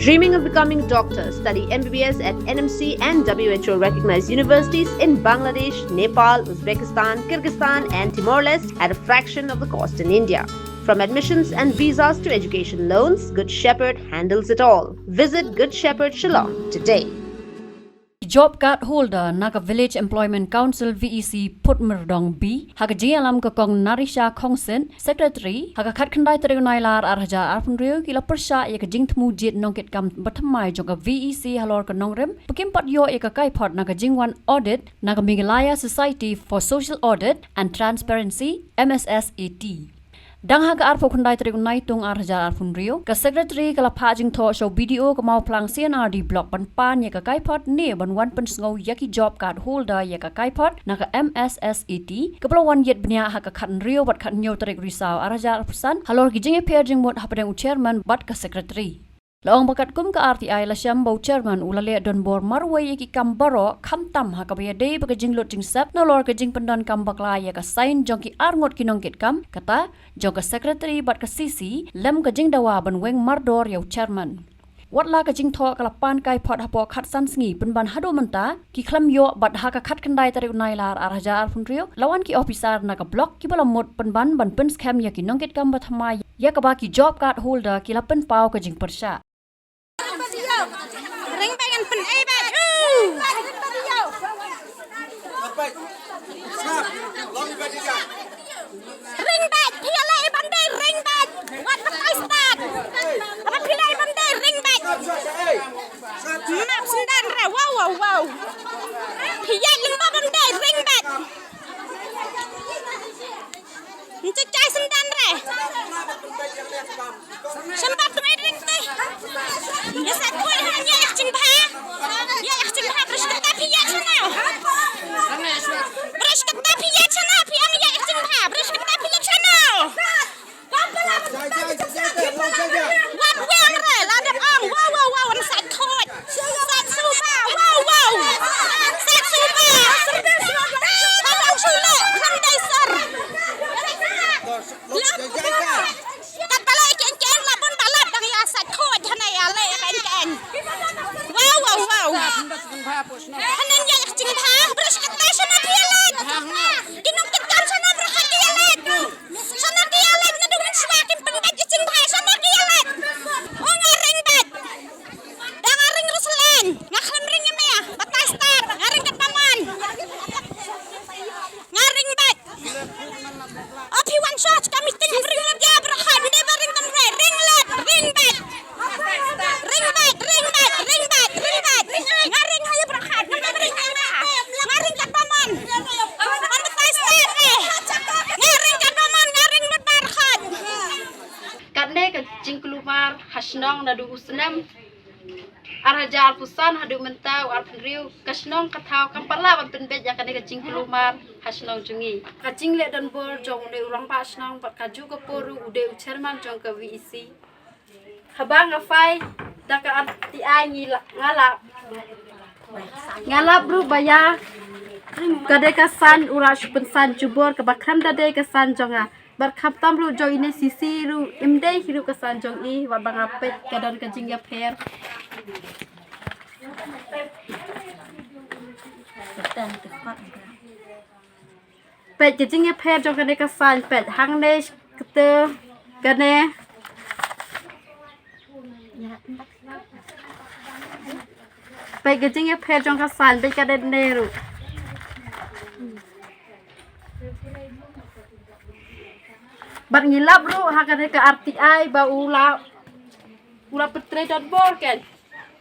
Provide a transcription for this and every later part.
Dreaming of becoming a doctor, study MBBS at NMC and WHO recognized universities in Bangladesh, Nepal, Uzbekistan, Kyrgyzstan and Timor-Leste at a fraction of the cost in India. From admissions and visas to education loans, Good Shepherd handles it all. Visit Good Shepherd Shillong today. Job card holder naga Village Employment Council VEC Phudmyrdong B haga JLM ka kong Narisha Khongsen Secretary haga khat khandai Trionailar Arhaja Arpunrio kila persha ya ka jingthmu Jied Nongkitkam Bathamai jonga VEC halor ka Nongrem Pukim pat yo ka Kaiphod naga jingwan Audit naga Meghalaya Society for Social Audit and Transparency MSSAT. Dang haga arpo kundai Trionai tung Arhaja Arpunrio ka Secretary kala phajing tho show video ka mau plang CNRD block pan ya ka Kaiphod ne ban wan pen sngo yaki job card holder ya ka Kaiphod naga MSSAT ka pelawan yet bnya haga khan rio bat khan nyo tarik risau Arhaja Arpusan halor ki jinge paging mod hapadang chairman bat ka Secretary. Laong bakat kum ka RTI la syam bau chairman ulale don bor marway ki kambaro khamtam ha ka baya dei ba jing lot jing sap no lor ka jing pendon kam bakla ya ka sign jong ki arngot ki Nongkitkam kata jong ka secretary bat ka CC lem ka jing dawa ban weng mardor ya chairman. Wat la ka jing tho ka lapan Kaiphod hapo khat san sngi pen ban hado menta ki khlam yo bat ha ka khat kandai tari unailar Arhaja Arpunrio lawan ki officer na ka block ki bala mod pen ban pen scam ya ki Nongkitkam bathamai ya ka ba ki job card holder ki lapen pau ka jing persha. Ring back and put A back. Ring back. PLA Monday. Ring back. What the I start? What PLA Monday? Ring back. Map sundan re. Wow. PLA Monday. Ring back. Cecai sundan re. Sempat tu ring tu. Ya saya kau hanya action bah. Ya action bah terus kita piat sana. Terus kita piat sana. Piang ya action bah. Terus kita piat sana. What wang re? Ladap ang. Wow. Saya kau. Saya suba. Wow. Saya suba. Abang sulit. Landai sir. Wow. Hanan yang jing bah beres kata sana pialet. Dinongkitkam sana berhadialet. Sana pialet na duman semakin pendat jing bah sana pialet. Oh ngaring bat. Dah ngaring ruslan. Ngaklam ringnya mea. Batas tar. Ngaring kat paman. Ngaring bat. Api one shot kami ting ring lat ya berhad de baring tam re ring lat ring bat. Ring bat. Ngaring hanya berhad ngaring ngaring kat paman. Man batas tar ngaring kat paman ngaring lat berhad. Kadne ka jing keluar hasnong nadu usnam Arhaja Arpusan hadu mentau Arpunrio kasnong kathau kampala ban penbet ya kadne ka jing keluar hasnong jungi ka jing le dan bor jong ne urang pa hasnong pat kaju ka poru ude chairman jong ka VEC habang afai daka RTI ngalap bru baya kade kasan urash pensan jubor ka bakram dade kasan jonga berkhap tam ru jo ine sisi ru imdei hiru kasan jong I wa bang apet kadan ka jing ya pher pet ka jing ya pher jong kade kasan pet hang ne kete kane pet ka jing ya pher jong kasan pet kade ne ru Bat ngilap ru hakane ke RTI ba ula petre dot bor ken.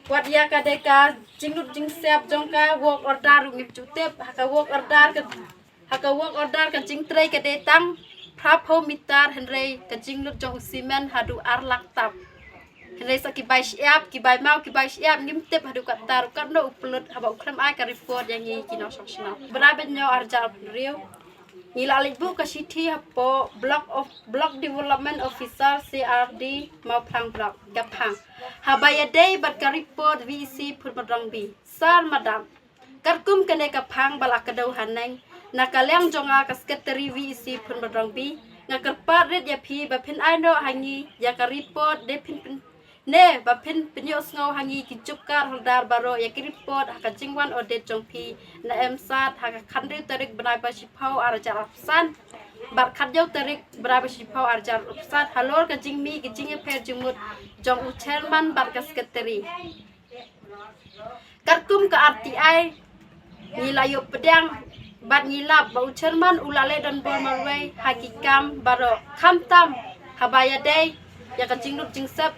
Wat ya kadeka jinglut jing sep jongka work order ngip cutep haka work order ka jing tre ke detang prap ho mitar henrei ka jinglut jong simen hadu ar laktap. Henrei saki bai siap ki bai mau ki bai siap ngim tep hadu kat tar kat no upload haba ukram ai ka report yang ngi kino sosna. Beraben nyo arjal riu Nilalik bu ke City hapo block development officer CRD mau plang block gapang. Habaya day bat ka report VEC Phudmyrdong B. Sar madam. Karkum kene kapang balak kadau haneng. Nakaliang jonga ka secretary VEC Phudmyrdong B. Ngakarpat red ya pi ba pin ai no hangi ya ka report de pin Ne bapin penyo sngo hangi ki chupkar holdar baro ya ki report haka jingwan audit jongpi na emsat haka khandri tarik banai ba shipau arjar afsan bar khadjau tarik banai ba shipau arjar afsan halor ka jingmi ki jinge pher jumut jong u chairman bar ka secretary karkum ka RTI nilayo pedang bat ngilap ba u chairman ulale dan bor marwai hakikam baro khamtam habaya day ya ka jingnut jingsep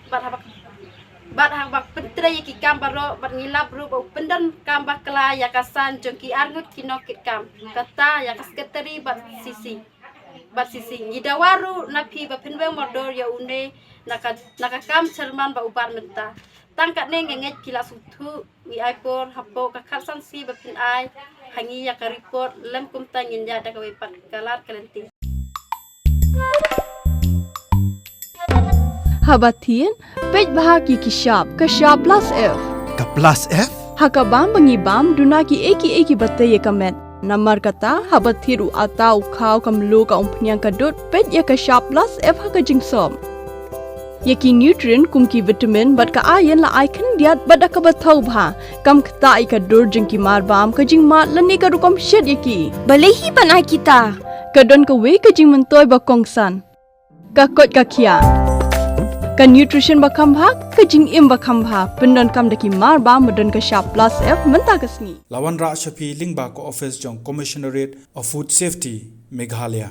bat habak pentre ki kam baro bat ngilap ru bau pendan kam bakla ya kasan jongki arngut ki Nongkitkam kata ya ka secretary bat sisi ngidawaru napi ba penwe modor ya une naka kam cerman ba ubar menta tangkat ne ngenget kila sutu wi aipor hapo ka kharsan si ba pin ai hangi ya ka report lem kum tangin ya da ka wi pat kalar kalenti Habatin, pej bahaki ki shop plus F. Ka plus F? Haka bam bangi bam duna ki eki batte ye kamet. Namar kata habathiru atau khau kam lo ka umpnyang ka dot pej ya ka shop plus F haka jingsom. Yaki nutrient kum ki vitamin bat ka iron la icon diat bat ka bathau bha kam khta I ka dor jing ki mar bam ka jing mat lani ka rukom shed yaki. Balehi panai kita. Ka don ka we ka jing mentoy ba kongsan. Ka kot ka kia. Ka nutrition bakam bha ka jing im bakam bha pendon kam daki mar ba modon ka shop plus F menta kasni Lawan Ra Shapi Lingba ko office jong Commissionerate of Food Safety Meghalaya